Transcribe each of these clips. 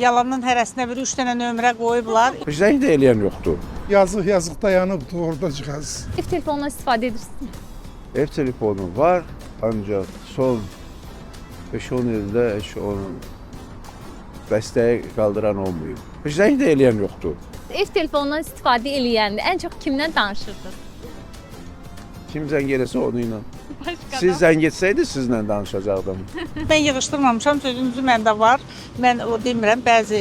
Yalandan hərəsinə bir 3 dənə nömrə qoyublar. Zəng də eləyən yoxdur. Yazıq dayanıbdı orada cihaz. Ev telefonundan istifadə edirsiniz. Ev telefonu var, ancaq son 5-10 ildə heç onun dəstəyi qaldıran olmayıb. Zəng də eləyən yoxdur. Ev telefonundan istifadə eləyəndə ən çox kimdən danışırdınız? Kim zəng eləsə onu ilə. Başqadan. Siz zəng etsəydiniz sizlə danışacaqdım. Mən yığışdırmamışam, sözünüzü məndə var. Mən o demirəm, bəzi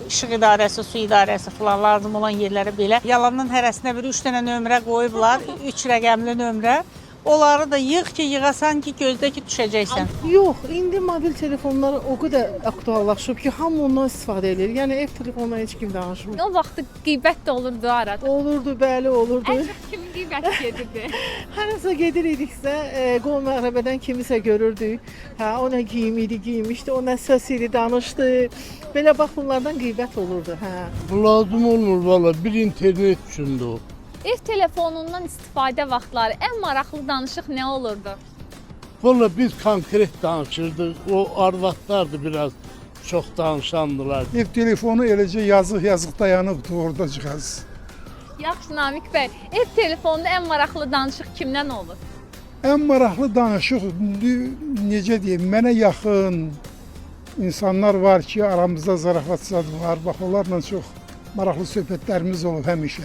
işıq idarəsi, su idarəsi falan lazım olan yerlərə belə yalandan hərəsinə bir 3 dənə nömrə qoyublar, 3 rəqəmli nömrə. Onları da yığ ki, yığasan ki, gözdə ki, düşəcəksən. Yox, indi mobil telefonlar o qədər aktuallaşıb ki, hamı ondan istifadə edir. Yəni ev telefonuna heç kim danışmır. O vaxt qeybət də olurdu arada. Olurdu, bəli, olurdu. Ən çox kimin qeybəti gedirdi? Harasa gediriksə, qol məğrəbədən kimisə görürdük. Hə, o nə geyim idi, giymişdi, o nə səs idi, danışdı. Belə bax bunlardan qeybət olurdu, hə. Lazım olmur valla, bir internet üçündür o. Ev telefonundan istifadə vaxtları ən maraqlı danışıq nə olurdu? Valla biz konkret danışırdıq, o arvadlardı biraz çox danışandılar. Ev telefonu eləcə yazıq dayanıbdı orada cihaz. Yaxşı Namiq bəy, ev telefonunda ən maraqlı danışıq kimdən olur? Ən maraqlı danışıq, necə deyim, mənə yaxın insanlar var ki, aramızda zarafatçılar var. Bax, onlarla çox maraqlı söhbətlərimiz olub həmişə.